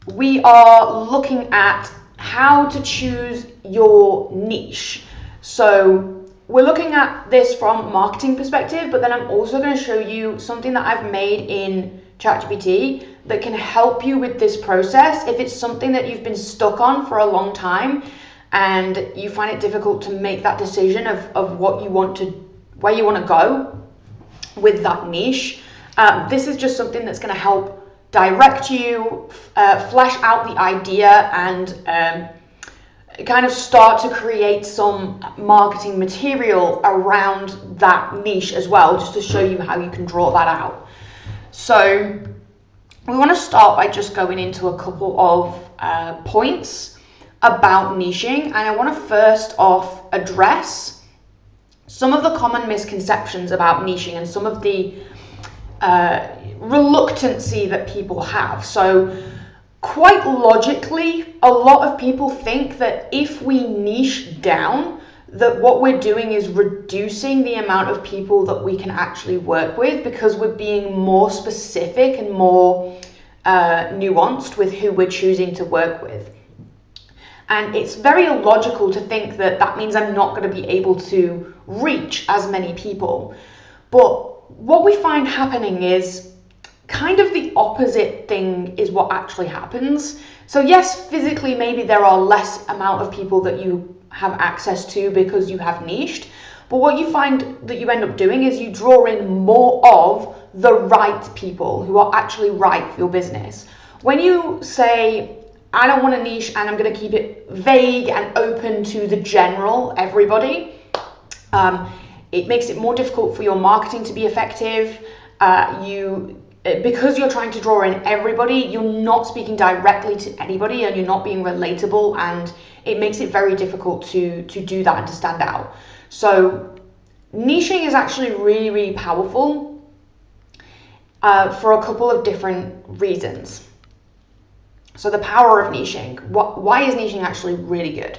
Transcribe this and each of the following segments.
we are looking at how to choose your niche. So we're looking at this from a marketing perspective, but then I'm also going to show you something that I've made in ChatGPT that can help you with this process if it's something that you've been stuck on for a long time and you find it difficult to make that decision of what you want to, where you want to go with that niche. This is just something that's going to help direct you, flesh out the idea, and kind of start to create some marketing material around that niche as well, just to show you how you can draw that out. So we want to start by just going into a couple of points about niching, and I want to first off address some of the common misconceptions about niching and some of the reluctancy that people have. So quite logically, a lot of people think that if we niche down, that what we're doing is reducing the amount of people that we can actually work with, because we're being more specific and more nuanced with who we're choosing to work with. And it's very illogical to think that that means I'm not going to be able to reach as many people. But what we find happening is kind of the opposite thing is what actually happens. So yes, physically maybe there are less amount of people that you have access to because you have niched, but what you find that you end up doing is you draw in more of the right people who are actually right for your business. When you say, I don't want to niche and I'm going to keep it vague and open to the general everybody, it makes it more difficult for your marketing to be effective. Because you're trying to draw in everybody, you're not speaking directly to anybody and you're not being relatable, and it makes it very difficult to do that and to stand out. So niching is actually really, really powerful for a couple of different reasons. So the power of niching. Why is niching actually really good?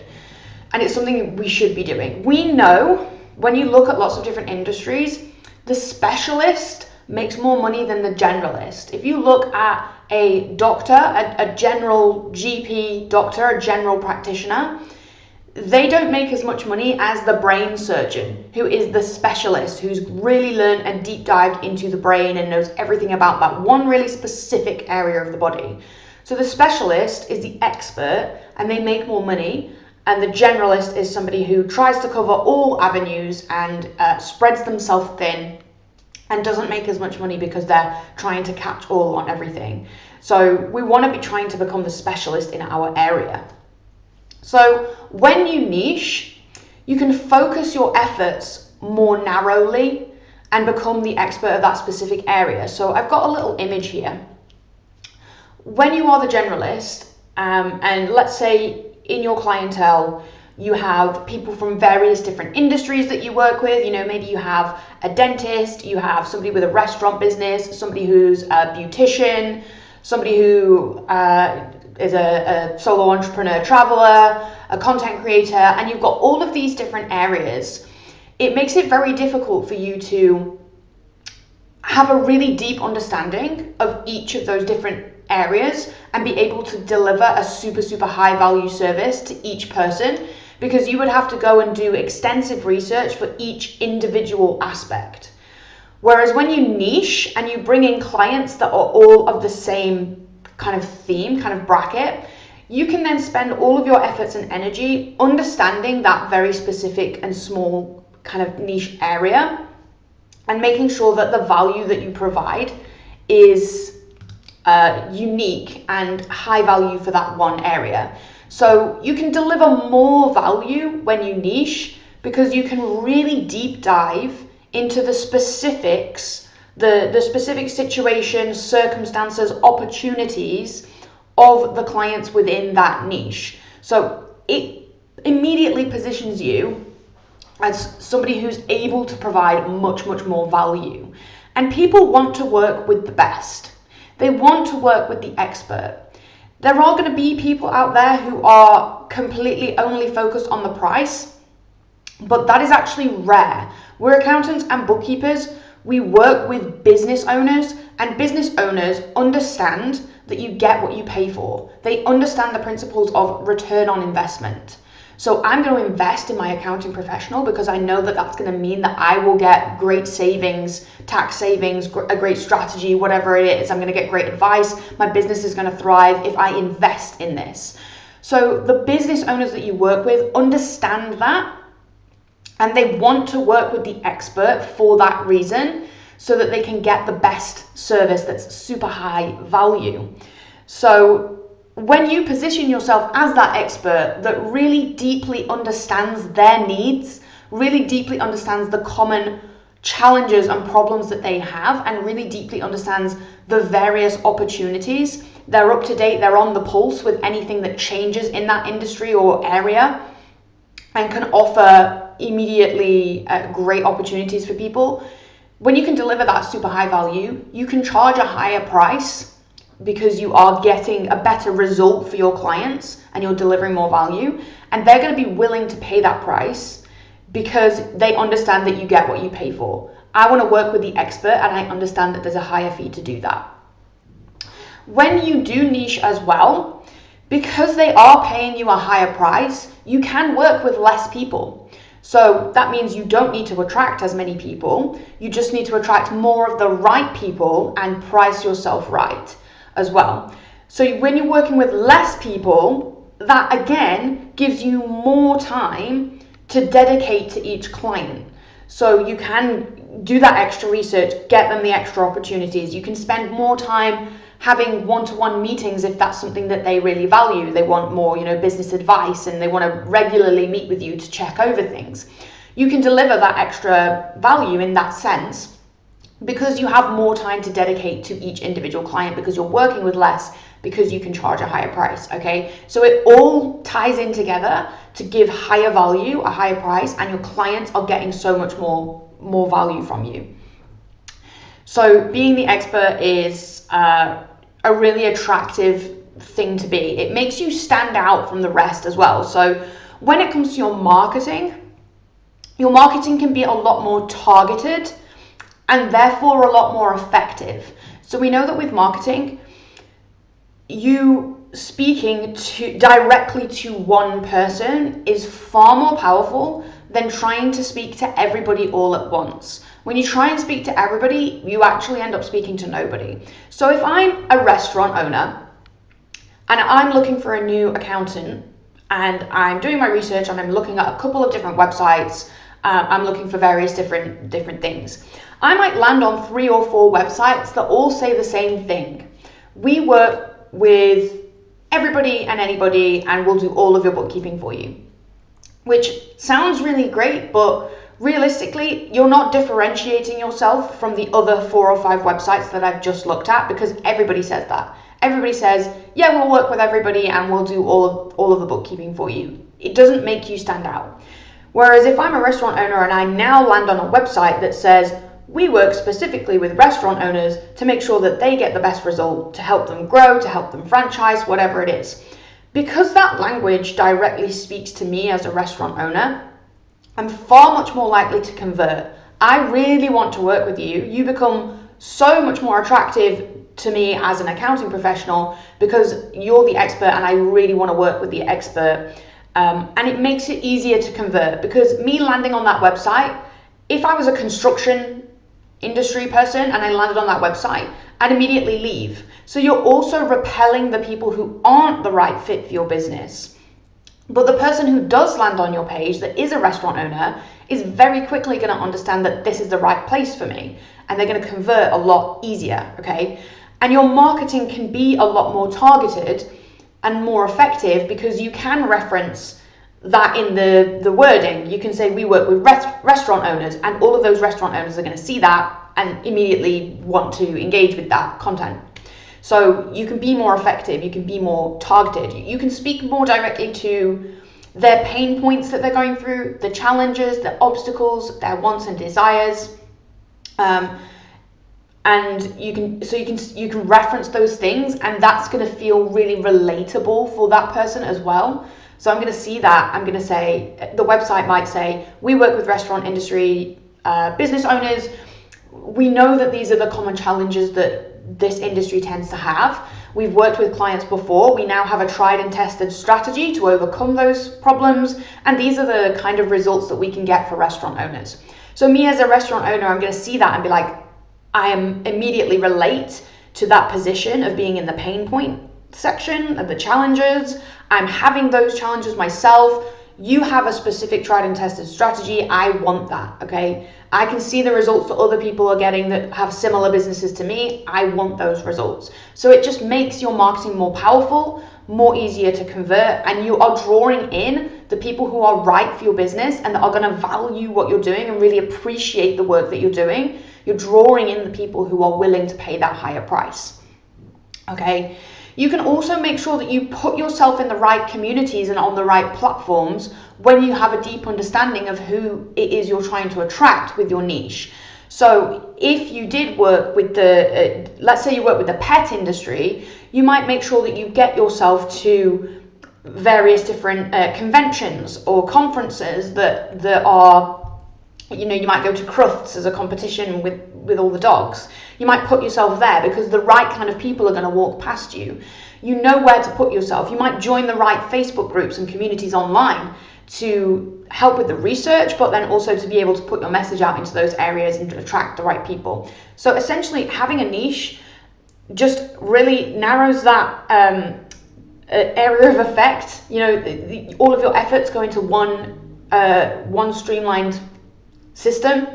And it's something we should be doing. We know when you look at lots of different industries, the specialist makes more money than the generalist. If you look at a doctor, a general GP doctor, a general practitioner, they don't make as much money as the brain surgeon, who is the specialist, who's really learned and deep dived into the brain and knows everything about that one really specific area of the body. So the specialist is the expert and they make more money, and the generalist is somebody who tries to cover all avenues and spreads themselves thin and doesn't make as much money because they're trying to catch all on everything. So we want to be trying to become the specialist in our area. So when you niche, you can focus your efforts more narrowly and become the expert of that specific area. So I've got a little image here. When you are the generalist, and let's say in your clientele, you have people from various different industries that you work with. You know, maybe you have a dentist, you have somebody with a restaurant business, somebody who's a beautician, somebody who is a solo entrepreneur traveler, a content creator, and you've got all of these different areas. It makes it very difficult for you to have a really deep understanding of each of those different areas and be able to deliver a super high value service to each person, because you would have to go and do extensive research for each individual aspect. Whereas when you niche and you bring in clients that are all of the same kind of theme, kind of bracket, you can then spend all of your efforts and energy understanding that very specific and small kind of niche area and making sure that the value that you provide is unique and high value for that one area. So you can deliver more value when you niche, because you can really deep dive into the specifics, the specific situations, circumstances, opportunities of the clients within that niche. So it immediately positions you as somebody who's able to provide much more value. And people want to work with the best. They want to work with the expert. There are going to be people out there who are completely only focused on the price, but that is actually rare. We're accountants and bookkeepers. We work with business owners, and business owners understand that you get what you pay for. They understand the principles of return on investment. So I'm going to invest in my accounting professional because I know that that's going to mean that I will get great savings, tax savings, a great strategy, whatever it is. I'm going to get great advice. My business is going to thrive if I invest in this. So the business owners that you work with understand that, and they want to work with the expert for that reason, so that they can get the best service that's super high value. So when you position yourself as that expert that really deeply understands their needs, really deeply understands the common challenges and problems that they have, and really deeply understands the various opportunities, they're up to date, they're on the pulse with anything that changes in that industry or area, and can offer immediately great opportunities for people. When you can deliver that super high value, you can charge a higher price because you are getting a better result for your clients and you're delivering more value, and they're going to be willing to pay that price because they understand that you get what you pay for. I want to work with the expert, and I understand that there's a higher fee to do that. When you do niche as well, because they are paying you a higher price, you can work with less people. So that means you don't need to attract as many people. You just need to attract more of the right people and price yourself right as well. So when you're working with less people, that again gives you more time to dedicate to each client. So you can do that extra research, get them the extra opportunities. You can spend more time having one-to-one meetings if that's something that they really value. They want more, business advice, and they want to regularly meet with you to check over things. You can deliver that extra value in that sense because you have more time to dedicate to each individual client, because you're working with less, because you can charge a higher price, okay? So it all ties in together to give higher value, a higher price, and your clients are getting so much more value from you. So being the expert is a really attractive thing to be. It makes you stand out from the rest as well. So when it comes to your marketing can be a lot more targeted and therefore a lot more effective. So we know that with marketing, you speaking directly to one person is far more powerful than trying to speak to everybody all at once. When you try and speak to everybody, you actually end up speaking to nobody. So if I'm a restaurant owner and I'm looking for a new accountant, and I'm doing my research and I'm looking at a couple of different websites, I'm looking for various different things, I might land on 3 or 4 websites that all say the same thing. We work with everybody and anybody, and we'll do all of your bookkeeping for you. Which sounds really great, but realistically, you're not differentiating yourself from the other 4 or 5 websites that I've just looked at, because everybody says that. Everybody says, yeah, we'll work with everybody and we'll do all of the bookkeeping for you. It doesn't make you stand out. Whereas if I'm a restaurant owner and I now land on a website that says, we work specifically with restaurant owners to make sure that they get the best result, to help them grow, to help them franchise, whatever it is. Because that language directly speaks to me as a restaurant owner, I'm far much more likely to convert. I really want to work with you. You become so much more attractive to me as an accounting professional because you're the expert and I really want to work with the expert. And it makes it easier to convert, because me landing on that website, if I was a construction industry person and I landed on that website, I'd immediately leave. So you're also repelling the people who aren't the right fit for your business. But the person who does land on your page that is a restaurant owner is very quickly going to understand that this is the right place for me, and they're going to convert a lot easier, okay? And your marketing can be a lot more targeted and more effective because you can reference that in the wording. You can say, we work with restaurant owners, and all of those restaurant owners are going to see that and immediately want to engage with that content. So you can be more effective, you can be more targeted, you can speak more directly to their pain points that they're going through, the challenges, the obstacles, their wants and desires. And you can reference those things, and that's going to feel really relatable for that person as well. So I'm going to see that. I'm going to say, the website might say, we work with restaurant industry business owners. We know that these are the common challenges that this industry tends to have. we've worked with clients before, we now have a tried and tested strategy to overcome those problems, and these are the kind of results that we can get for restaurant owners. So me as a restaurant owner, I'm going to see that and be like, I am immediately relate to that position of being in the pain point section of the challenges. I'm having those challenges myself. You have a specific tried and tested strategy. I want that, okay? I can see the results that other people are getting that have similar businesses to me. I want those results. So it just makes your marketing more powerful, more easier to convert, and you are drawing in the people who are right for your business and that are going to value what you're doing and really appreciate the work that you're doing. You're drawing in the people who are willing to pay that higher price, okay? You can also make sure that you put yourself in the right communities and on the right platforms when you have a deep understanding of who it is you're trying to attract with your niche. So if you did work with the, let's say you work with the pet industry, you might make sure that you get yourself to various different conventions or conferences that are, you know, you might go to Crufts as a competition with all the dogs. You might put yourself there because the right kind of people are going to walk past you. You know where to put yourself. You might join the right Facebook groups and communities online to help with the research, but then also to be able to put your message out into those areas and to attract the right people. So essentially having a niche just really narrows that area of effect. You know, all of your efforts go into one streamlined system,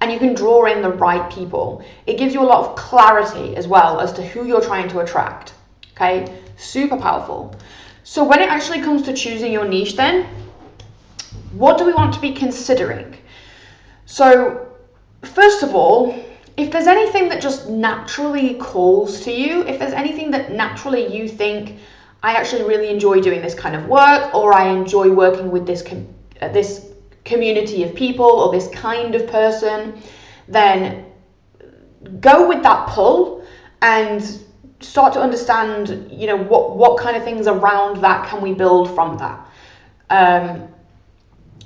and you can draw in the right people. It gives you a lot of clarity as well as to who you're trying to attract. Okay, super powerful. So when it actually comes to choosing your niche then, what do we want to be considering? So first of all, if there's anything that just naturally calls to you, if there's anything that naturally you think, I actually really enjoy doing this kind of work, or I enjoy working with this community of people or this kind of person, then go with that pull and start to understand, you know, what kind of things around that can we build from that.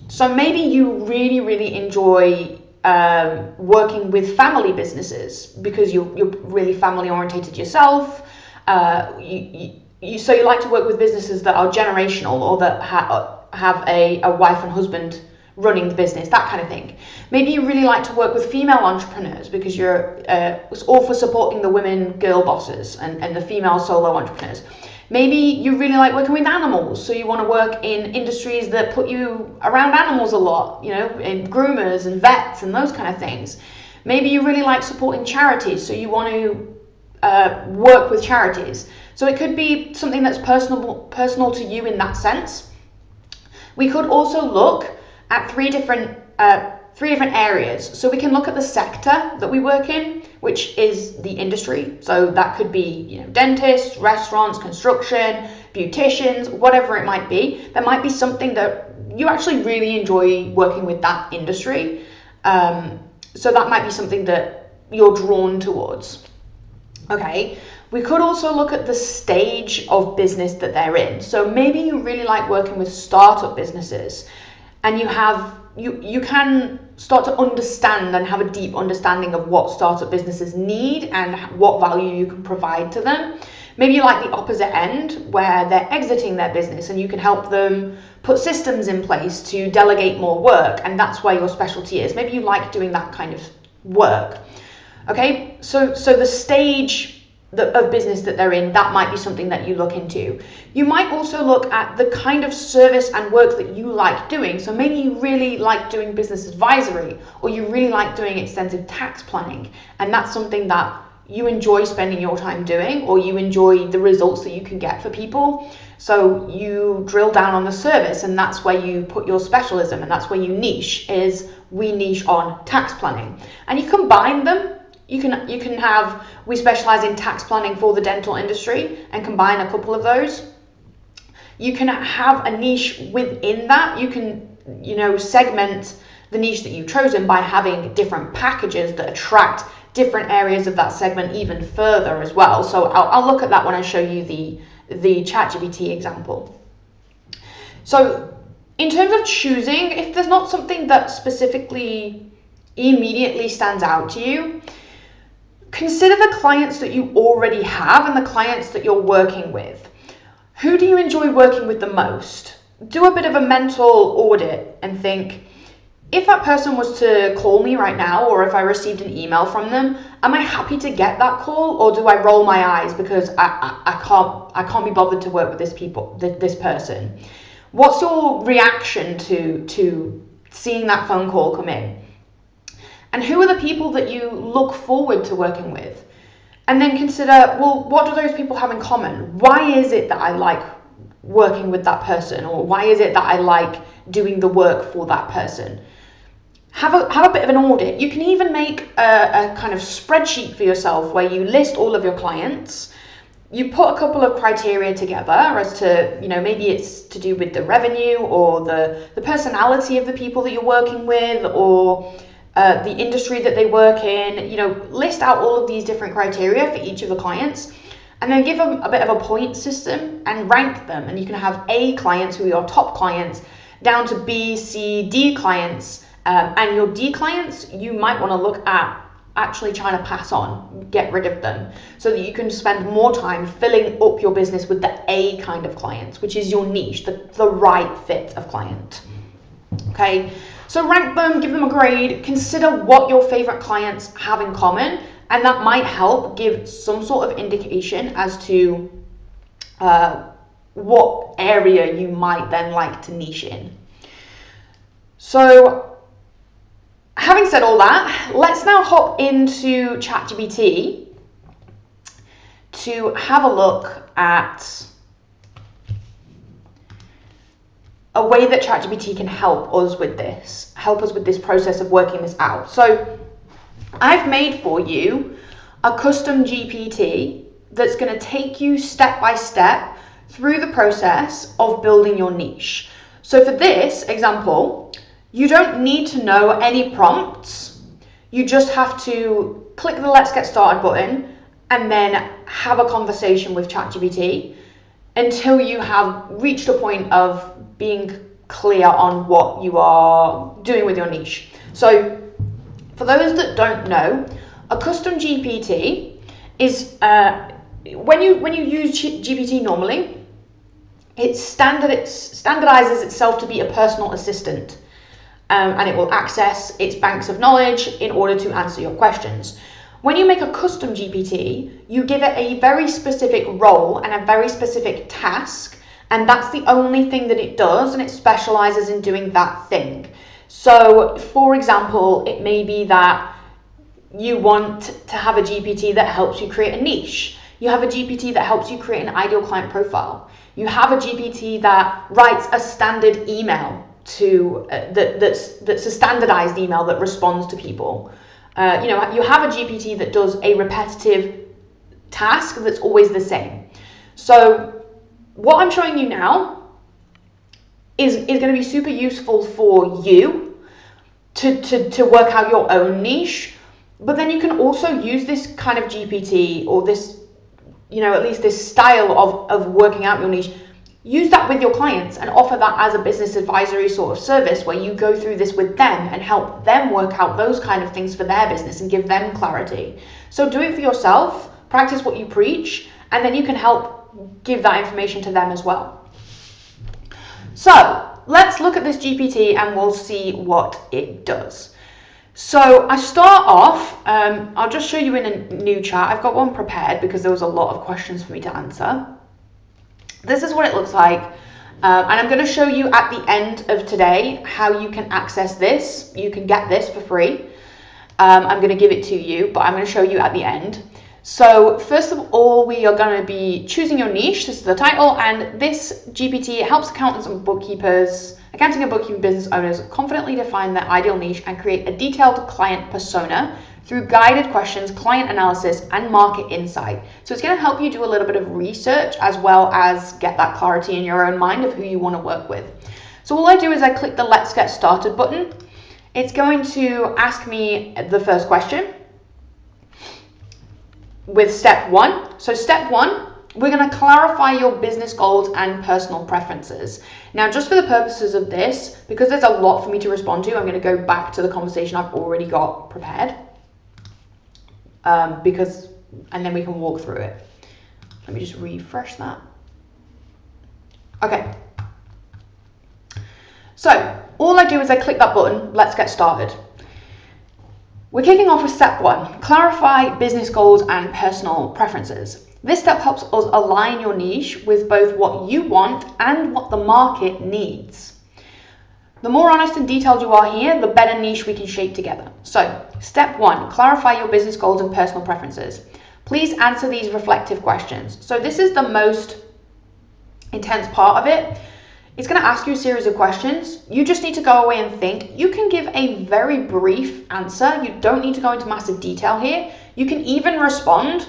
So maybe you really enjoy working with family businesses because you're really family orientated yourself. So you like to work with businesses that are generational or that have a wife and husband running the business, that kind of thing. Maybe you really like to work with female entrepreneurs because you're all for supporting the women girl bosses and the female solo entrepreneurs. Maybe you really like working with animals, so you want to work in industries that put you around animals a lot, you know, in groomers and vets and those kind of things. Maybe you really like supporting charities, so you want to work with charities. So it could be something that's personal to you in that sense. We could also look at three different areas. So we can look at the sector that we work in, which is the industry. So that could be, you know, dentists, restaurants, construction, beauticians, whatever it might be. There might be something that you actually really enjoy working with that industry. So that might be something that you're drawn towards. Okay. We could also look at the stage of business that they're in. So maybe you really like working with startup businesses, and you can start to understand and have a deep understanding of what startup businesses need and what value you can provide to them. Maybe you like the opposite end where they're exiting their business and you can help them put systems in place to delegate more work, and that's where your specialty is. Maybe you like doing that kind of work. Okay, so the stage of business that they're in, that might be something that you look into. You might also look at the kind of service and work that you like doing. So maybe you really like doing business advisory, or you really like doing extensive tax planning, and that's something that you enjoy spending your time doing, or you enjoy the results that you can get for people. So you drill down on the service, and that's where you put your specialism, and that's where you niche, is we niche on tax planning. And you combine them. You can have, we specialize in tax planning for the dental industry, and combine a couple of those. You can have a niche within that. You can, you know, segment the niche that you've chosen by having different packages that attract different areas of that segment even further as well. So I'll look at that when I show you the ChatGPT example. So in terms of choosing, if there's not something that specifically immediately stands out to you, consider the clients that you already have and the clients that you're working with. Who do you enjoy working with the most? Do a bit of a mental audit and think, if that person was to call me right now, or if I received an email from them, am I happy to get that call, or do I roll my eyes because I can't be bothered to work with this person? What's your reaction to seeing that phone call come in? And who are the people that you look forward to working with? And then consider, well, what do those people have in common? Why is it that I like working with that person? Or why is it that I like doing the work for that person? Have a bit of an audit. You can even make a kind of spreadsheet for yourself where you list all of your clients. You put a couple of criteria together as to, maybe it's to do with the revenue or the personality of the people that you're working with, or the industry that they work in. List out all of these different criteria for each of the clients, and then give them a bit of a point system and rank them. And you can have A clients, who are your top clients, down to B, C, D clients. And your D clients, you might want to look at actually trying to pass on, get rid of them, so that you can spend more time filling up your business with the A kind of clients, which is your niche, the right fit of client. Okay, so rank them, give them a grade, consider what your favorite clients have in common, and that might help give some sort of indication as to what area you might then like to niche in. So, having said all that, let's now hop into ChatGPT to have a look at a way that ChatGPT can help us with this process of working this out. So I've made for you a custom GPT that's going to take you step by step through the process of building your niche. So for this example, you don't need to know any prompts. You just have to click the Let's Get Started button and then have a conversation with ChatGPT until you have reached a point of being clear on what you are doing with your niche. So for those that don't know, a custom GPT is when you use GPT normally, it standardizes itself to be a personal assistant. And it will access its banks of knowledge in order to answer your questions. When you make a custom GPT, you give it a very specific role and a very specific task, and that's the only thing that it does, and it specializes in doing that thing. So, for example, it may be that you want to have a GPT that helps you create a niche. You have a GPT that helps you create an ideal client profile. You have a GPT that writes a standard email that's a standardized email that responds to people. You have a GPT that does a repetitive task that's always the same. So what I'm showing you now is going to be super useful for you to work out your own niche, but then you can also use this kind of GPT, or this, at least this style of working out your niche. Use that with your clients and offer that as a business advisory sort of service, where you go through this with them and help them work out those kind of things for their business and give them clarity. So do it for yourself, practice what you preach, and then you can help give that information to them as well. So let's look at this GPT and we'll see what it does. So I start off, I'll just show you in a new chat. I've got one prepared because there was a lot of questions for me to answer. This is what it looks like, and I'm going to show you at the end of today how you can access this. You can get this for free. I'm going to give it to you, but I'm going to show you at the end. So first of all, we are going to be choosing your niche. This is the title, and this GPT helps accountants and bookkeepers, accounting and bookkeeping business owners confidently define their ideal niche and create a detailed client persona through guided questions, client analysis, and market insight. So it's going to help you do a little bit of research as well as get that clarity in your own mind of who you want to work with. So all I do is I click the Let's Get Started button. It's going to ask me the first question with step 1. So step 1, we're going to clarify your business goals and personal preferences. Now, just for the purposes of this, because there's a lot for me to respond to, I'm going to go back to the conversation I've already got prepared. and then we can walk through it. Let me just refresh that. Okay. So all I do is I click that button, let's get started. We're kicking off with step 1, clarify business goals and personal preferences. This step helps us align your niche with both what you want and what the market needs. The more honest and detailed you are here, the better niche we can shape together. So, step 1, clarify your business goals and personal preferences. Please answer these reflective questions. So this is the most intense part of it. It's going to ask you a series of questions. You just need to go away and think. You can give a very brief answer. You don't need to go into massive detail here. You can even respond,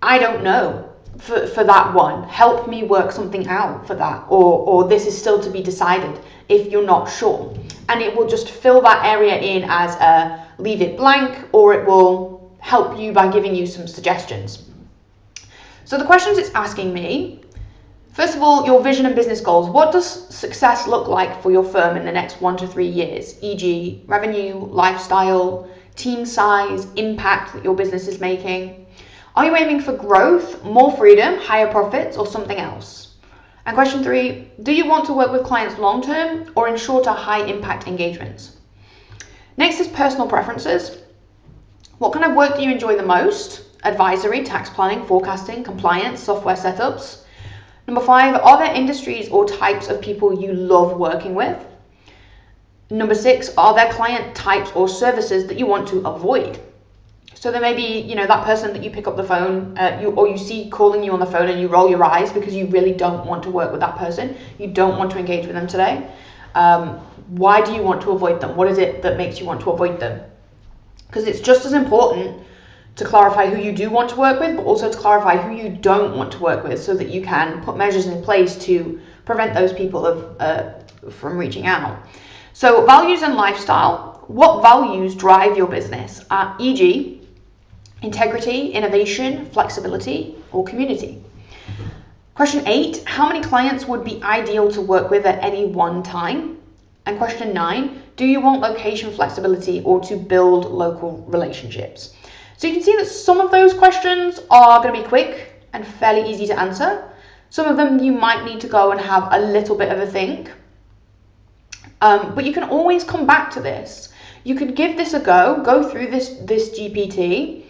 I don't know, for that one. Help me work something out for that. Or this is still to be decided if you're not sure. And it will just fill that area in as a leave it blank, or it will help you by giving you some suggestions. So the questions it's asking me, first of all, your vision and business goals. What does success look like for your firm in the next 1 to 3 years? E.g., revenue, lifestyle, team size, impact that your business is making. Are you aiming for growth, more freedom, higher profits, or something else? And question 3, do you want to work with clients long-term or in shorter, high-impact engagements? Next is personal preferences. What kind of work do you enjoy the most? Advisory, tax planning, forecasting, compliance, software setups. Number 5, are there industries or types of people you love working with? Number 6, are there client types or services that you want to avoid? So there may be, that person that you pick up the phone, you see calling you on the phone and you roll your eyes because you really don't want to work with that person. You don't want to engage with them today. Why do you want to avoid them? What is it that makes you want to avoid them? Because it's just as important to clarify who you do want to work with, but also to clarify who you don't want to work with so that you can put measures in place to prevent those people from reaching out. So values and lifestyle. What values drive your business? E.g., integrity, innovation, flexibility, or community. Question 8, how many clients would be ideal to work with at any one time? And question 9, do you want location flexibility or to build local relationships? So you can see that some of those questions are going to be quick and fairly easy to answer. Some of them you might need to go and have a little bit of a think. But you can always come back to this. You could give this a go through this GPT,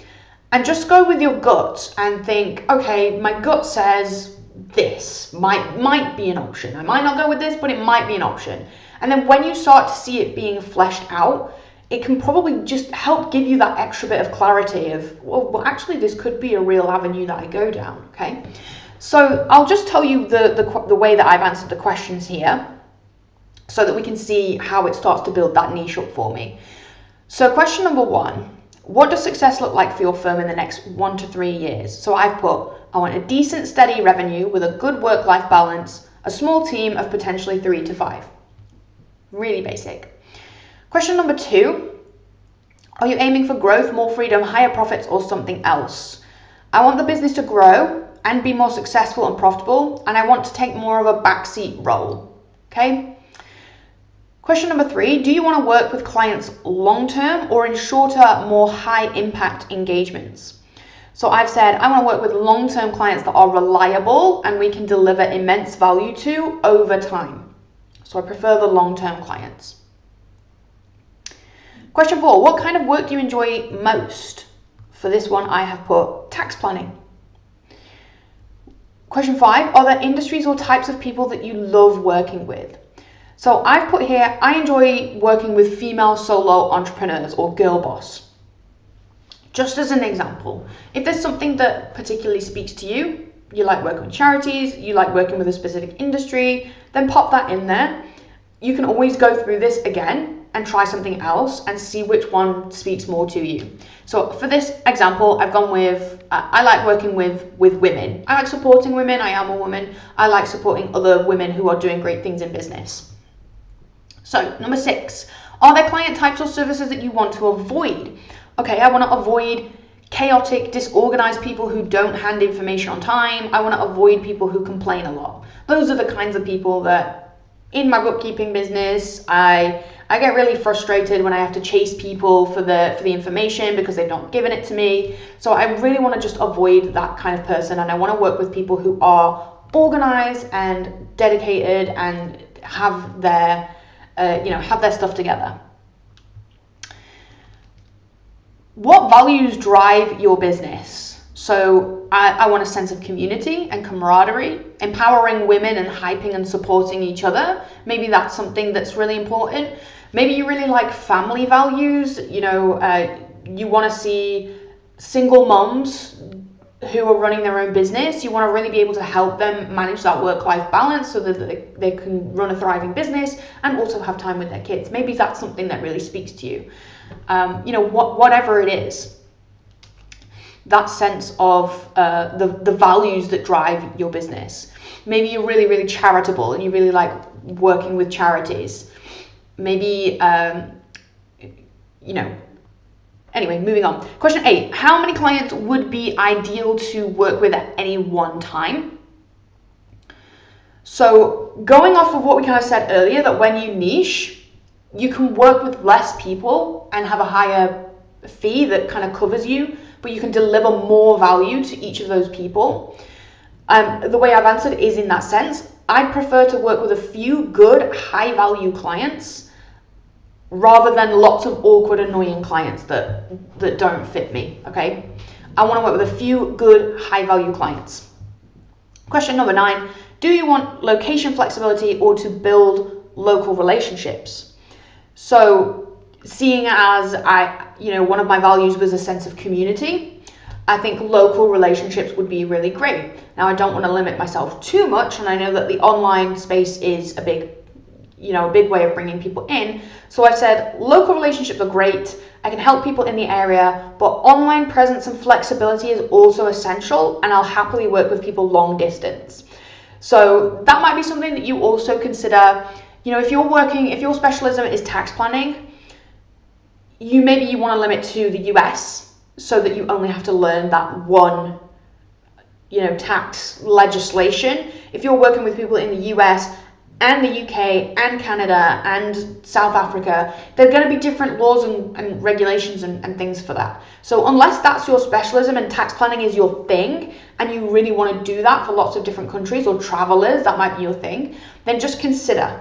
and just go with your gut and think, okay, my gut says this might be an option. I might not go with this, but it might be an option. And then when you start to see it being fleshed out, it can probably just help give you that extra bit of clarity of, well, actually, this could be a real avenue that I go down, okay? So I'll just tell you the way that I've answered the questions here so that we can see how it starts to build that niche up for me. So question number 1, what does success look like for your firm in the next 1 to 3 years? So I've put, I want a decent, steady revenue with a good work-life balance, a small team of potentially 3 to 5. Really basic. Question number 2, are you aiming for growth, more freedom, higher profits, or something else? I want the business to grow and be more successful and profitable, and I want to take more of a backseat role, okay? Question number 3, do you want to work with clients long-term or in shorter, more high-impact engagements? So I've said I want to work with long-term clients that are reliable and we can deliver immense value to over time. So I prefer the long-term clients. Question 4, what kind of work do you enjoy most? For this one, I have put tax planning. Question 5, are there industries or types of people that you love working with? So I've put here, I enjoy working with female solo entrepreneurs or girl boss. Just as an example, if there's something that particularly speaks to you, you like working with charities, you like working with a specific industry, then pop that in there. You can always go through this again and try something else and see which one speaks more to you. So for this example, I've gone with, I like working with women. I like supporting women, I am a woman. I like supporting other women who are doing great things in business. So number 6, are there client types or services that you want to avoid? Okay, I want to avoid chaotic, disorganized people who don't hand information on time. I want to avoid people who complain a lot. Those are the kinds of people that in my bookkeeping business, I I get really frustrated when I have to chase people for the information because they've not given it to me. So I really want to just avoid that kind of person, and I want to work with people who are organized and dedicated and have their have their stuff together. What values drive your business? So I want a sense of community and camaraderie, empowering women and hyping and supporting each other. Maybe that's something that's really important. Maybe you really like family values. You want to see single moms who are running their own business. You want to really be able to help them manage that work-life balance so that they can run a thriving business and also have time with their kids. Maybe that's something that really speaks to you. Whatever it is, that sense of the values that drive your business. Maybe you're really, really charitable and you really like working with charities. Maybe, anyway, moving on. Question 8, how many clients would be ideal to work with at any one time? So going off of what we kind of said earlier, that when you niche, you can work with less people and have a higher fee that kind of covers you, but you can deliver more value to each of those people. The way I've answered is in that sense. I prefer to work with a few good, high value clients rather than lots of awkward, annoying clients that don't fit me, okay? I want to work with a few good, high value clients. Question number 9, do you want location flexibility or to build local relationships? So seeing as one of my values was a sense of community, I think local relationships would be really great. Now, I don't want to limit myself too much, and I know that the online space is a big way of bringing people in. So I've said local relationships are great. I can help people in the area, but online presence and flexibility is also essential, and I'll happily work with people long distance. So that might be something that you also consider. If your specialism is tax planning, maybe you want to limit to the US so that you only have to learn that one, tax legislation. If you're working with people in the US and the UK and Canada and South Africa, there are going to be different laws and regulations and things for that. So unless that's your specialism and tax planning is your thing, and you really want to do that for lots of different countries, or travelers, that might be your thing, then just consider,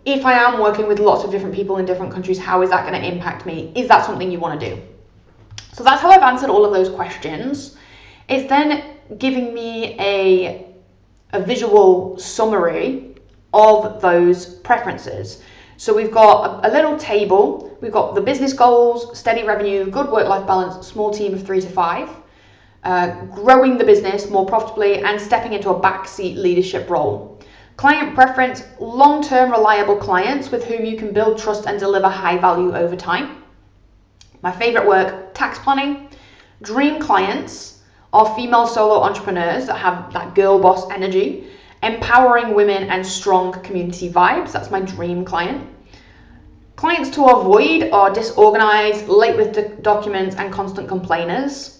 if I am working with lots of different people in different countries, how is that going to impact me? Is that something you want to do? So that's how I've answered all of those questions. It's then giving me a visual summary of those preferences. So we've got a little table. We've got the business goals, steady revenue, good work-life balance, small team of 3 to 5, growing the business more profitably, and stepping into a backseat leadership role. Client preference, long-term reliable clients with whom you can build trust and deliver high value over time. My favorite work, tax planning. Dream clients are female solo entrepreneurs that have that girl boss energy, empowering women and strong community vibes. That's my dream client. Clients to avoid are disorganized, late with documents, and constant complainers.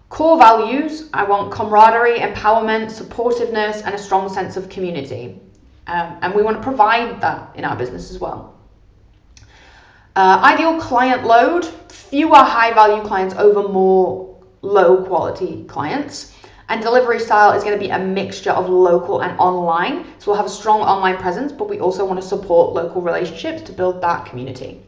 Core values, I want camaraderie, empowerment, supportiveness, and a strong sense of community. And we want to provide that in our business as well. Ideal client load, fewer high value clients over more low quality clients. And delivery style is going to be a mixture of local and online. So we'll have a strong online presence, but we also want to support local relationships to build that community.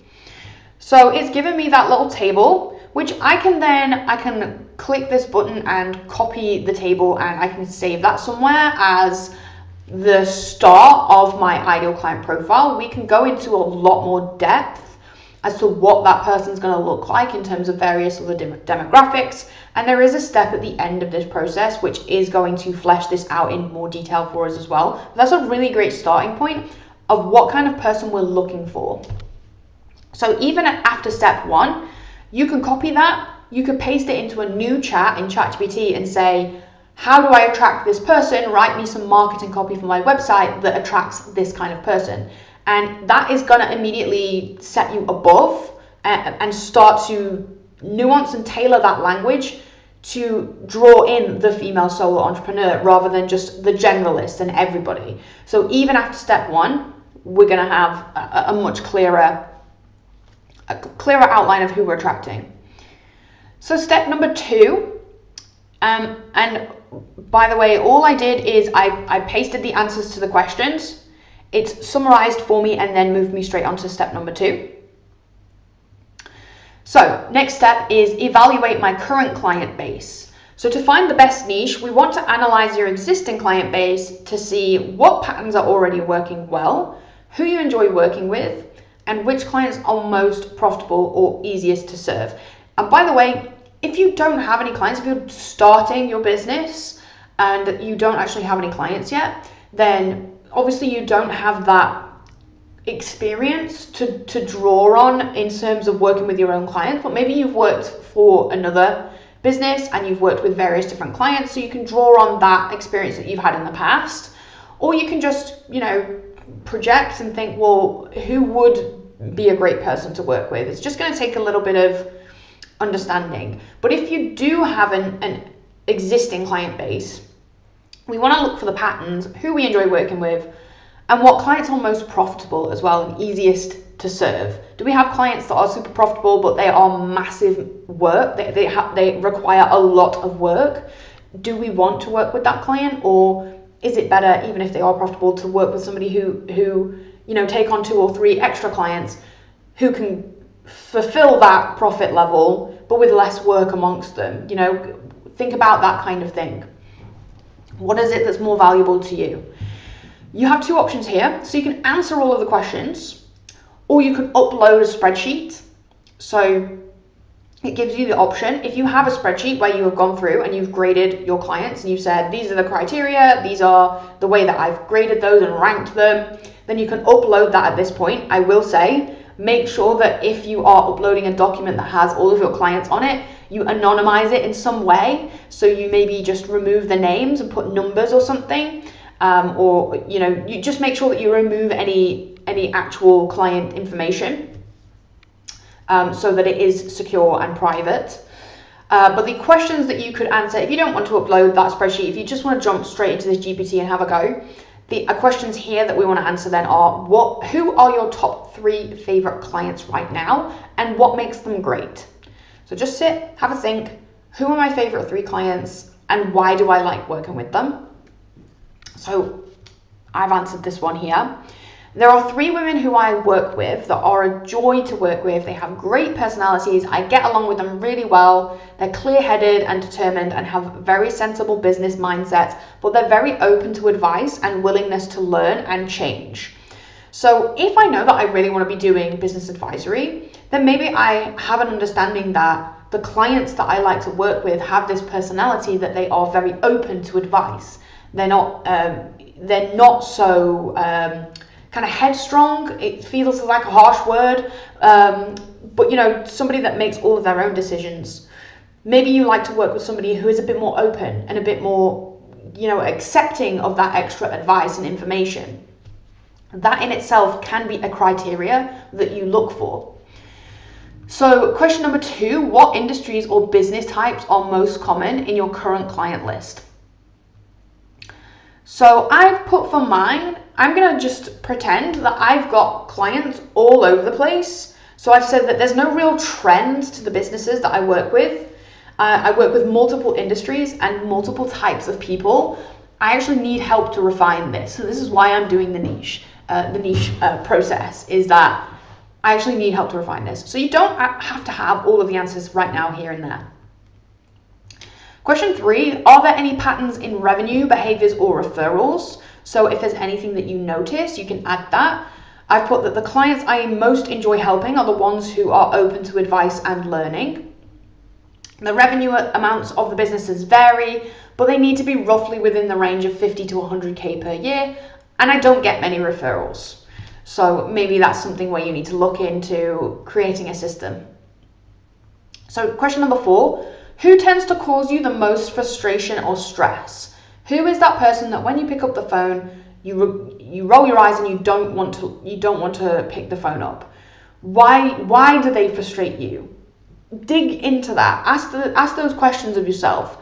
So it's given me that little table, which I can click this button and copy the table, and I can save that somewhere as the start of my ideal client profile. We can go into a lot more depth as to what that person's going to look like in terms of various other demographics. And there is a step at the end of this process which is going to flesh this out in more detail for us as well. But that's a really great starting point of what kind of person we're looking for. So even after step 1, you can copy that, you could paste it into a new chat in ChatGPT and say, how do I attract this person? Write me some marketing copy for my website that attracts this kind of person. And that is going to immediately set you above and start to nuance and tailor that language to draw in the female solo entrepreneur rather than just the generalist and everybody. So even after step 1, we're going to have a much clearer outline of who we're attracting. So step number 2, and by the way, all I did is I pasted the answers to the questions. It's summarized for me and then moved me straight on to step number 2. So next step is evaluate my current client base. So to find the best niche, we want to analyze your existing client base to see what patterns are already working well, who you enjoy working with, and which clients are most profitable or easiest to serve. And by the way, if you don't have any clients, if you're starting your business and you don't actually have any clients yet, then obviously you don't have that experience to draw on in terms of working with your own clients, but maybe you've worked for another business and you've worked with various different clients, so you can draw on that experience that you've had in the past. Or you can just, project and think, well, who would be a great person to work with? It's just going to take a little bit of understanding. But if you do have an existing client base, we want to look for the patterns, who we enjoy working with, and what clients are most profitable as well and easiest to serve. Do we have clients that are super profitable but they are massive work? They require a lot of work. Do we want to work with that client, or is it better, even if they are profitable, to work with somebody who take on 2 or 3 extra clients who can fulfill that profit level but with less work amongst them? Think about that kind of thing. What is it that's more valuable to you? You have 2 options here. So you can answer all of the questions, or you can upload a spreadsheet. So it gives you the option. If you have a spreadsheet where you have gone through and you've graded your clients and you said, these are the criteria, these are the way that I've graded those and ranked them, then you can upload that at this point. I will say, make sure that if you are uploading a document that has all of your clients on it, you anonymize it in some way. So you maybe just remove the names and put numbers or something. Or you just make sure that you remove any actual client information, so that it is secure and private. But the questions that you could answer, if you don't want to upload that spreadsheet, if you just want to jump straight into this GPT and have a go, the questions here that we want to answer then are, who are your top 3 favorite clients right now, and what makes them great? So just sit, have a think. Who are my favorite 3 clients, and why do I like working with them? So I've answered this one here. There are 3 women who I work with that are a joy to work with. They have great personalities. I get along with them really well. They're clear-headed and determined and have very sensible business mindsets, but they're very open to advice and willingness to learn and change. So if I know that I really want to be doing business advisory, then maybe I have an understanding that the clients that I like to work with have this personality that they are very open to advice. They're not so kind of headstrong. It feels like a harsh word, but somebody that makes all of their own decisions. Maybe you like to work with somebody who is a bit more open and a bit more, accepting of that extra advice and information. That in itself can be a criteria that you look for. So question number 2, what industries or business types are most common in your current client list? So I've put for mine, I'm going to just pretend that I've got clients all over the place. So I've said that there's no real trends to the businesses that I work with. I work with multiple industries and multiple types of people. I actually need help to refine this. So this is why I'm doing the niche process, is that I actually need help to refine this. So you don't have to have all of the answers right now, here and there. Question 3, are there any patterns in revenue, behaviors, or referrals? So if there's anything that you notice, you can add that. I've put that the clients I most enjoy helping are the ones who are open to advice and learning. The revenue amounts of the businesses vary, but they need to be roughly within the range of 50 to 100K per year, and I don't get many referrals. So maybe that's something where you need to look into creating a system. So question number 4, who tends to cause you the most frustration or stress? Who is that person that when you pick up the phone, you roll your eyes and you don't want to pick the phone up? Why do they frustrate you? Dig into that. Ask those questions of yourself.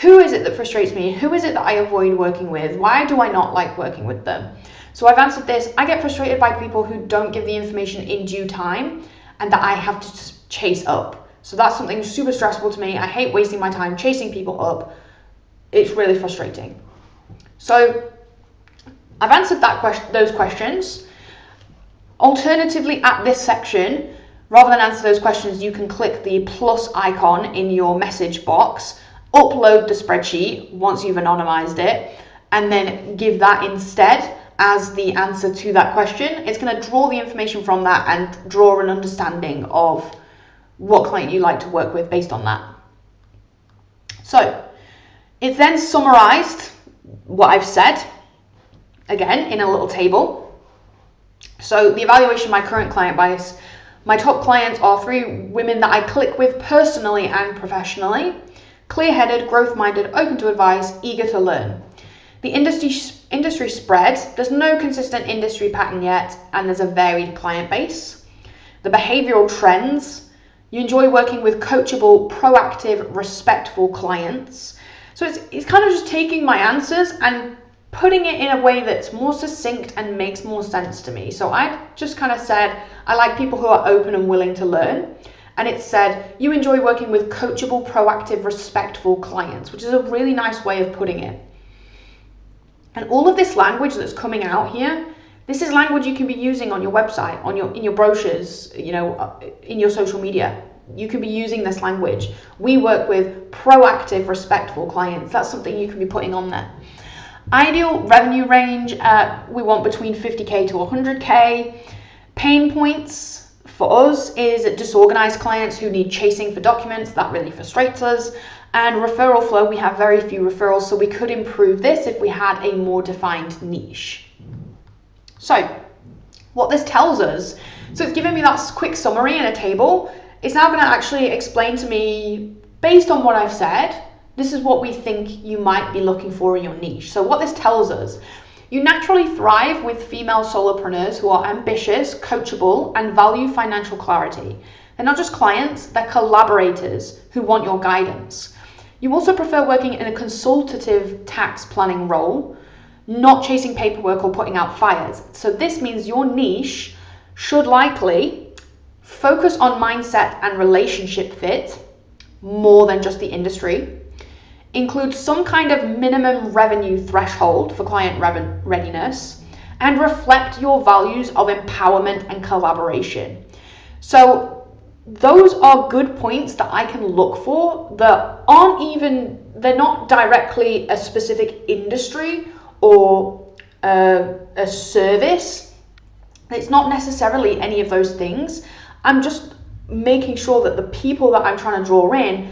Who is it that frustrates me? Who is it that I avoid working with? Why do I not like working with them? So I've answered this. I get frustrated by people who don't give the information in due time and that I have to chase up. So that's something super stressful to me. I hate wasting my time chasing people up. It's really frustrating. So I've answered those questions. Alternatively, at this section, rather than answer those questions, you can click the plus icon in your message box, upload the spreadsheet once you've anonymized it, and then give that instead as the answer to that question. It's going to draw the information from that and draw an understanding of what client you like to work with based on that. So it's then summarized what I've said, again, in a little table. So the evaluation of my current client base. My top clients are 3 women that I click with personally and professionally. Clear-headed, growth-minded, open to advice, eager to learn. The industry spread, there's no consistent industry pattern yet, and there's a varied client base. The behavioral trends, you enjoy working with coachable, proactive, respectful clients. So it's kind of just taking my answers and putting it in a way that's more succinct and makes more sense to me. So I just kind of said, I like people who are open and willing to learn. And it said, you enjoy working with coachable, proactive, respectful clients, which is a really nice way of putting it. And all of this language that's coming out here, this is language you can be using on your website, in your brochures, in your social media. You can be using this language. We work with proactive, respectful clients. That's something you can be putting on there. Ideal revenue range, we want between 50K to 100K. Pain points for us is disorganized clients who need chasing for documents. That really frustrates us. And referral flow, we have very few referrals, so we could improve this if we had a more defined niche. So what this tells us, so it's giving me that quick summary in a table. It's now going to actually explain to me, based on what I've said, this is what we think you might be looking for in your niche. So what this tells us, you naturally thrive with female solopreneurs who are ambitious, coachable, and value financial clarity. They're not just clients, they're collaborators who want your guidance. You also prefer working in a consultative tax planning role, not chasing paperwork or putting out fires. So this means your niche should likely focus on mindset and relationship fit more than just the industry. Include some kind of minimum revenue threshold for client readiness, and reflect your values of empowerment and collaboration. So those are good points that I can look for that they're not directly a specific industry or a service. It's not necessarily any of those things. I'm just making sure that the people that I'm trying to draw in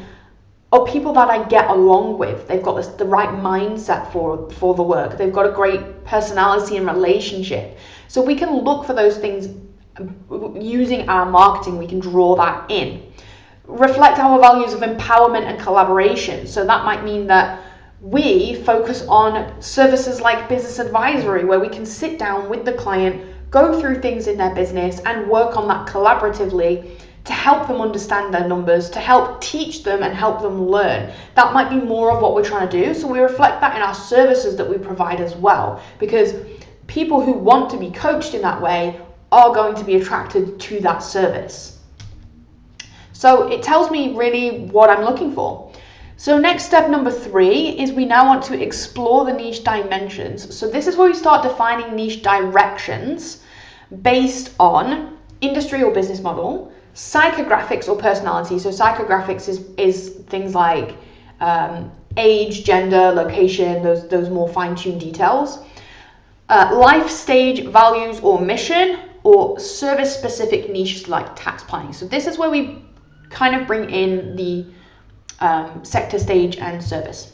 are people that I get along with. They've got the right mindset for the work. They've got a great personality and relationship. So we can look for those things using our marketing. We can draw that in. Reflect our values of empowerment and collaboration. So that might mean that we focus on services like business advisory, where we can sit down with the client, go through things in their business and work on that collaboratively to help them understand their numbers, to help teach them and help them learn. That might be more of what we're trying to do. So we reflect that in our services that we provide as well, because people who want to be coached in that way are going to be attracted to that service. So it tells me really what I'm looking for. So next step number 3 is we now want to explore the niche dimensions. So this is where we start defining niche directions based on industry or business model, psychographics or personality. So psychographics is things like age, gender, location, those more fine-tuned details. Life stage, values or mission, or service-specific niches like tax planning. So this is where we kind of bring in the sector, stage, and service.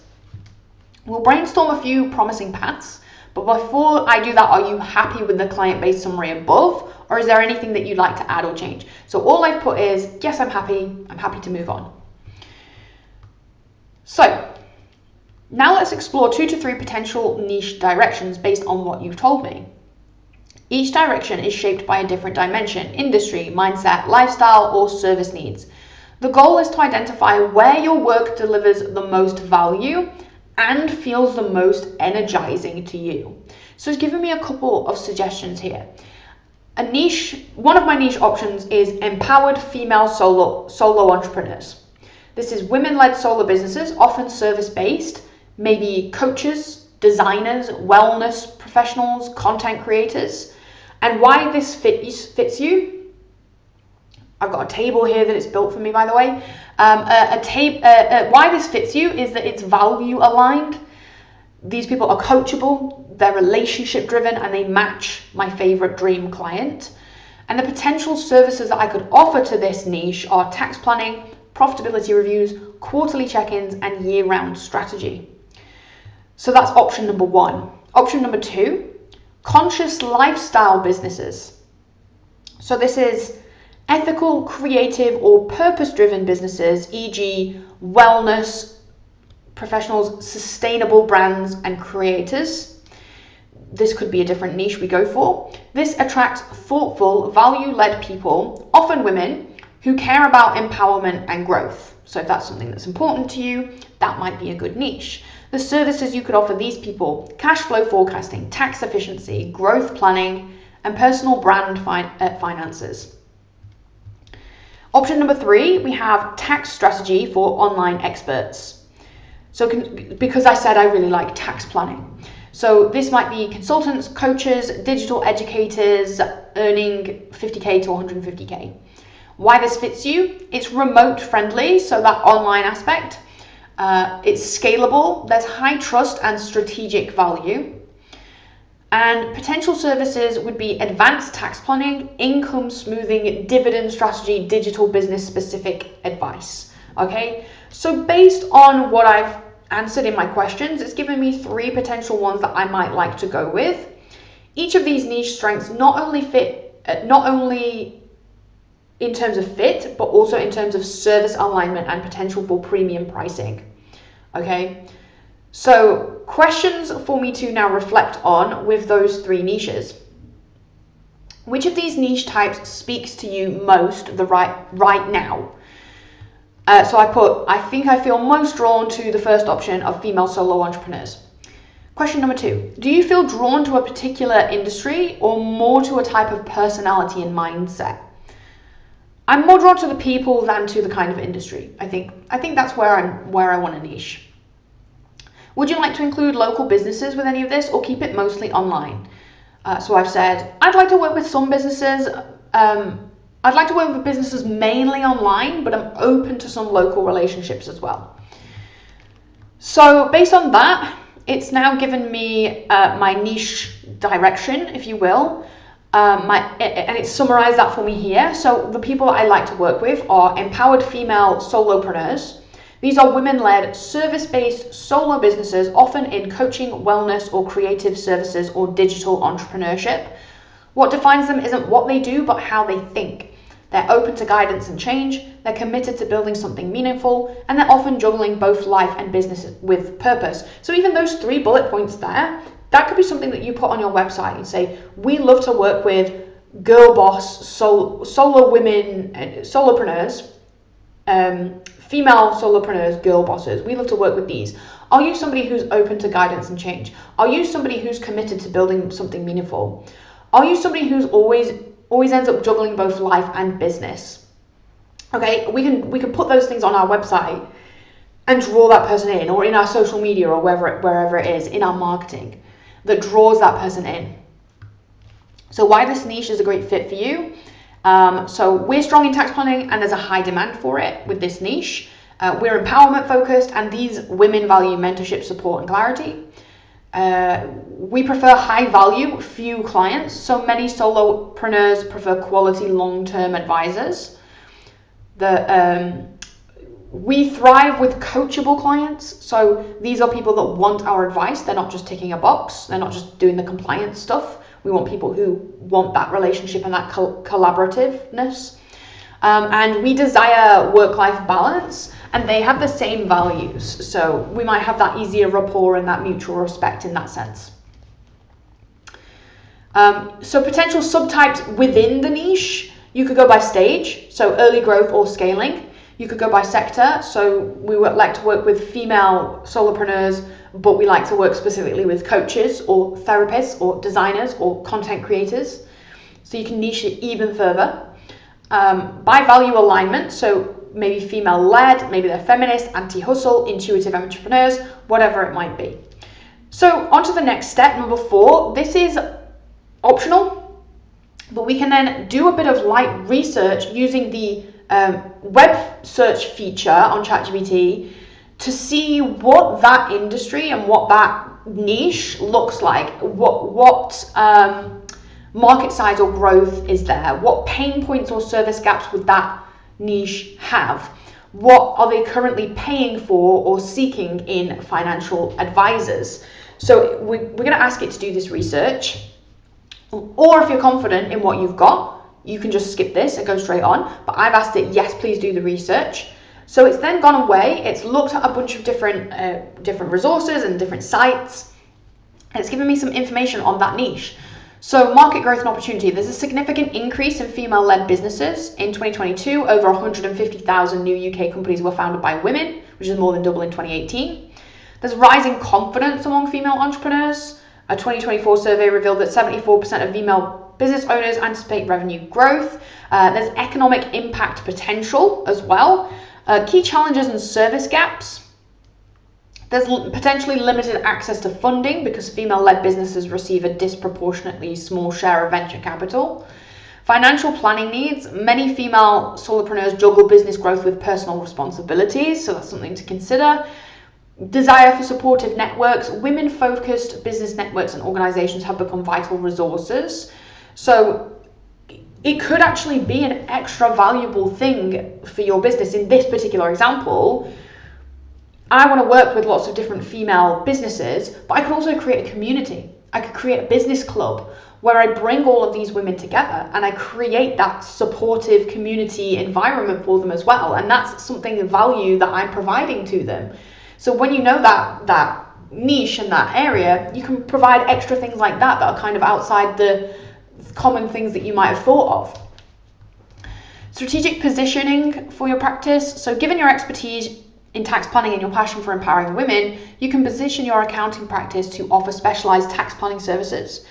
We'll brainstorm a few promising paths, but before I do that, are you happy with the client-based summary above, or is there anything that you'd like to add or change? So all I've put is, yes, I'm happy to move on. So now let's explore 2 to 3 potential niche directions based on what you've told me. Each direction is shaped by a different dimension: industry, mindset, lifestyle, or service needs. The goal is to identify where your work delivers the most value and feels the most energizing to you. So it's given me a couple of suggestions here. One of my niche options is empowered female solo entrepreneurs. This is women-led solo businesses, often service-based, maybe coaches, designers, wellness professionals, content creators. And why this fits you, I've got a table here that it's built for me, by the way. Why this fits you is that it's value aligned. These people are coachable, they're relationship driven, and they match my favorite dream client. And the potential services that I could offer to this niche are tax planning, profitability reviews, quarterly check-ins, and year-round strategy. So that's option number one. Option number two, conscious lifestyle businesses. So this is ethical, creative, or purpose-driven businesses, e.g. wellness professionals, sustainable brands, and creators. This could be a different niche we go for. This attracts thoughtful, value-led people, often women, who care about empowerment and growth. So if that's something that's important to you, that might be a good niche. The services you could offer these people: cash flow forecasting, tax efficiency, growth planning, and personal brand finances. Option number three, we have tax strategy for online experts. So because I said I really like tax planning. So this might be consultants, coaches, digital educators earning 50K to 150K. Why this fits you? It's remote friendly, so that online aspect. It's scalable, there's high trust and strategic value. And potential services would be advanced tax planning, income smoothing, dividend strategy, digital business specific advice. Okay, so based on what I've answered in my questions, it's given me three potential ones that I might like to go with. Each of these niche strengths not only in terms of fit, but also in terms of service alignment and potential for premium pricing. Okay, so questions for me to now reflect on with those three niches. Which of these niche types speaks to you most right now? So I think I feel most drawn to the first option of female solo entrepreneurs. Question number two, do you feel drawn to a particular industry or more to a type of personality and mindset? I'm more drawn to the people than to the kind of industry. I think that's where I want to niche. Would you like to include local businesses with any of this, or keep it mostly online? So I've said I'd like to work with some businesses. I'd like to work with businesses mainly online, but I'm open to some local relationships as well. So based on that, it's now given me my niche direction, if you will. And it's summarized that for me here. So the people I like to work with are empowered female solopreneurs. These are women-led, service-based solo businesses, often in coaching, wellness, or creative services or digital entrepreneurship. What defines them isn't what they do, but how they think. They're open to guidance and change, they're committed to building something meaningful, and they're often juggling both life and business with purpose. So even those 3 bullet points there, that could be something that you put on your website and say, we love to work with girl boss, solo women, solopreneurs, female solopreneurs, girl bosses. We love to work with these. Are you somebody who's open to guidance and change? Are you somebody who's committed to building something meaningful? Are you somebody who's always ends up juggling both life and business? Okay, we can put those things on our website and draw that person in, or in our social media, or wherever it is in our marketing that draws that person in. So why this niche is a great fit for you. So we're strong in tax planning and there's a high demand for it with this niche. We're empowerment focused and these women value mentorship, support and clarity. We prefer high value, few clients. So many solopreneurs prefer quality long-term advisors. We thrive with coachable clients. So these are people that want our advice. They're not just ticking a box. They're not just doing the compliance stuff. We want people who want that relationship and that collaborativeness. And we desire work-life balance, and they have the same values. So we might have that easier rapport and that mutual respect in that sense. So potential subtypes within the niche, you could go by stage, so early growth or scaling. You could go by sector. So we would like to work with female solopreneurs, but we like to work specifically with coaches or therapists or designers or content creators. So you can niche it even further. By value alignment, so maybe female-led, maybe they're feminist, anti-hustle, intuitive entrepreneurs, whatever it might be. So on to the next step, number 4. This is optional, but we can then do a bit of light research using the web search feature on ChatGPT to see what that industry and what that niche looks like, what market size or growth is there, what pain points or service gaps would that niche have, what are they currently paying for or seeking in financial advisors. So we're going to ask it to do this research, or if you're confident in what you've got, you can just skip this and go straight on, but I've asked it, yes, please do the research. So it's then gone away, it's looked at a bunch of different resources and different sites, and it's given me some information on that niche. So market growth and opportunity, there's a significant increase in female-led businesses. In 2022, over 150,000 new UK companies were founded by women, which is more than double in 2018. There's rising confidence among female entrepreneurs. A 2024 survey revealed that 74% of female business owners anticipate revenue growth. There's economic impact potential as well. Key challenges and service gaps. There's potentially limited access to funding because female-led businesses receive a disproportionately small share of venture capital. Financial planning needs. Many female solopreneurs juggle business growth with personal responsibilities, so that's something to consider. Desire for supportive networks. Women-focused business networks and organizations have become vital resources. So it could actually be an extra valuable thing for your business. In this particular example, I want to work with lots of different female businesses, but I could also create a community. I could create a business club where I bring all of these women together and I create that supportive community environment for them as well. And that's something of value that I'm providing to them. So when you know that niche and that area, you can provide extra things like that are kind of outside the common things that you might have thought of. Strategic positioning for your practice. So given your expertise in tax planning and your passion for empowering women, you can position your accounting practice to offer specialized tax planning services,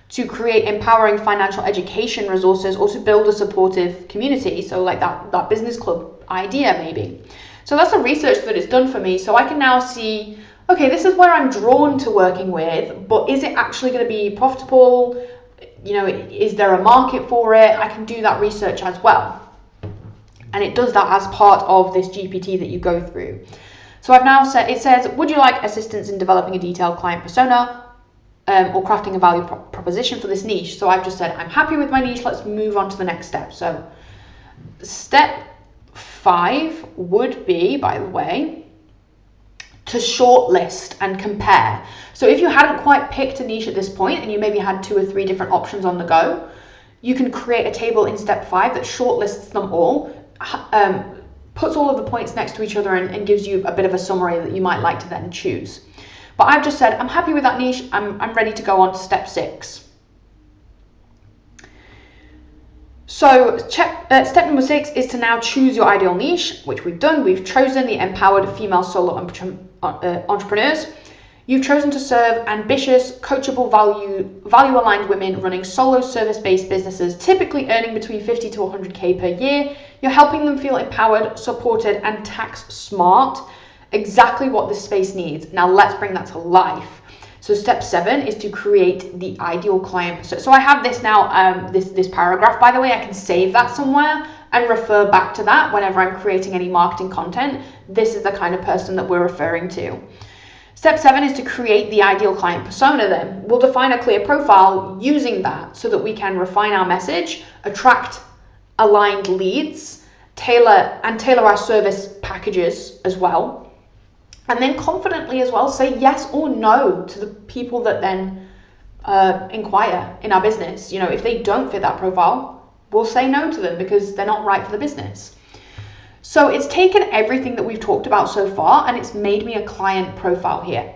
to create empowering financial education resources, or to build a supportive community. So like that business club idea maybe. So that's the research that it's done for me. So I can now see, okay, this is where I'm drawn to working with, but is it actually going to be profitable? You know, is there a market for it? I can do that research as well. And it does that as part of this GPT that you go through. So I've now said, it says, would you like assistance in developing a detailed client persona or crafting a value proposition for this niche? So I've just said, I'm happy with my niche. Let's move on to the next step. So step 5 would be, by the way, to shortlist and compare. So if you hadn't quite picked a niche at this point and you maybe had 2 or 3 different options on the go, you can create a table in step 5 that shortlists them all, puts all of the points next to each other and gives you a bit of a summary that you might like to then choose. But I've just said, I'm happy with that niche. I'm ready to go on to step 6. So step number 6 is to now choose your ideal niche, which we've done. We've chosen the empowered female solo entrepreneurs. You've chosen to serve ambitious, coachable, value-aligned women running solo service-based businesses, typically earning between 50 to 100K per year. You're helping them feel empowered, supported, and tax smart. Exactly what this space needs. Now let's bring that to life. So step 7 is to create the ideal client. So I have this now, this paragraph, by the way. I can save that somewhere and refer back to that whenever I'm creating any marketing content. This is the kind of person that we're referring to. Step 7 is to create the ideal client persona then. We'll define a clear profile using that so that we can refine our message, attract aligned leads, tailor our service packages as well, and then confidently as well say yes or no to the people that then inquire in our business. You know, if they don't fit that profile, we'll say no to them because they're not right for the business. So it's taken everything that we've talked about so far and it's made me a client profile here.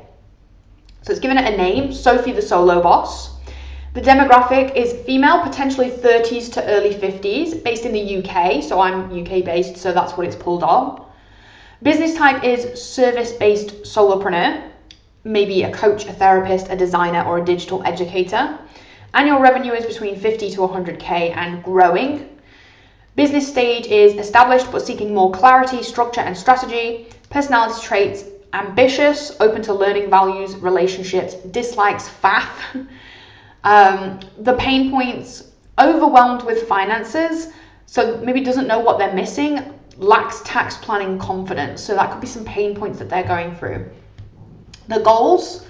So it's given it a name, Sophie the Solo Boss. The demographic is female, potentially 30s to early 50s, based in the UK. So I'm UK based, so that's what it's pulled on. Business type is service-based solopreneur, maybe a coach, a therapist, a designer, or a digital educator. Annual revenue is between 50 to 100K and growing. Business stage is established but seeking more clarity, structure, and strategy. Personality traits, ambitious, open to learning, values, relationships, dislikes faff. The pain points, overwhelmed with finances, so maybe doesn't know what they're missing, lacks tax planning confidence. So that could be some pain points that they're going through. The goals,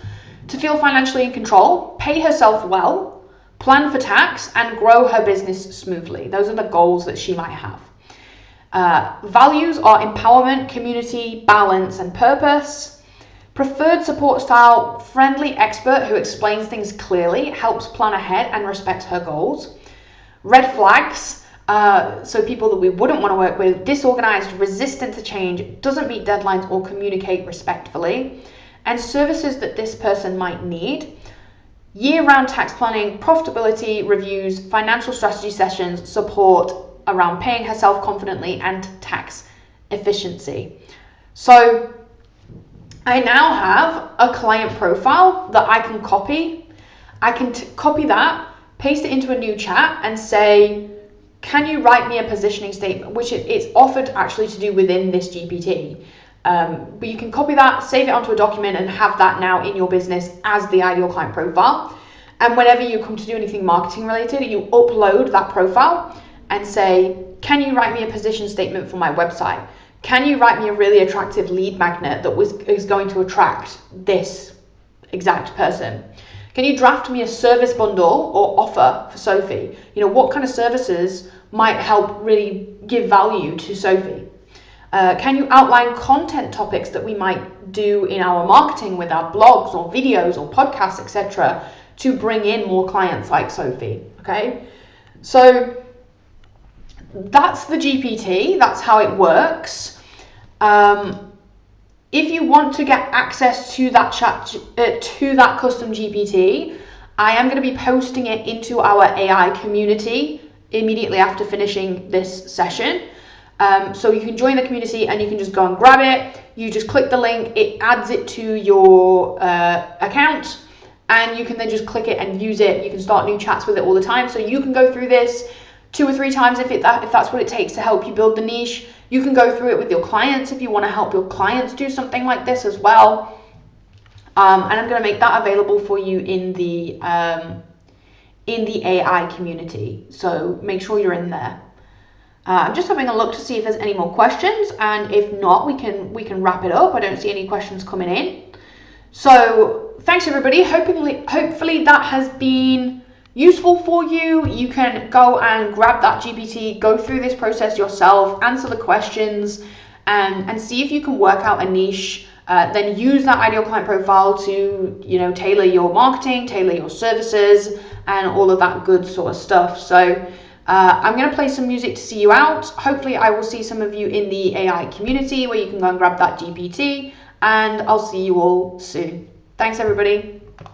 to feel financially in control, pay herself well, plan for tax, and grow her business smoothly. Those are the goals that she might have. Values are empowerment, community, balance, and purpose. Preferred support style, friendly expert who explains things clearly, helps plan ahead, and respects her goals. Red flags, so people that we wouldn't want to work with, disorganized, resistant to change, doesn't meet deadlines or communicate respectfully. And services that this person might need: year-round tax planning, profitability reviews, financial strategy sessions, support around paying herself confidently, and tax efficiency. So I now have a client profile that I can copy. I can copy that, paste it into a new chat, and say, can you write me a positioning statement, which it's offered actually to do within this GPT. But you can copy that, save it onto a document, and have that now in your business as the ideal client profile. And whenever you come to do anything marketing related, you upload that profile and say, can you write me a position statement for my website? Can you write me a really attractive lead magnet that is going to attract this exact person? Can you draft me a service bundle or offer for Sophie? You know, what kind of services might help really give value to Sophie? Can you outline content topics that we might do in our marketing with our blogs or videos or podcasts, etc., to bring in more clients like Sophie? Okay, so that's the GPT. That's how it works. If you want to get access to that to that custom GPT, I am going to be posting it into our AI community immediately after finishing this session. So you can join the community and you can just go and grab it. You just click the link, it adds it to your account, and you can then just click it and use it. You can start new chats with it all the time. So you can go through this 2 or 3 times if that's what it takes to help you build the niche. You can go through it with your clients if you want to help your clients do something like this as well. And I'm going to make that available for you in the AI community. So make sure you're in there. I'm just having a look to see if there's any more questions, and if not, we can wrap it up. I don't see any questions coming in. So thanks everybody. Hopefully that has been useful for you. You can go and grab that GPT, go through this process yourself, answer the questions, and see if you can work out a niche. Then use that ideal client profile to, you know, tailor your marketing, tailor your services, and all of that good sort of stuff. So I'm going to play some music to see you out. Hopefully I will see some of you in the AI community where you can go and grab that GPT, and I'll see you all soon. Thanks everybody.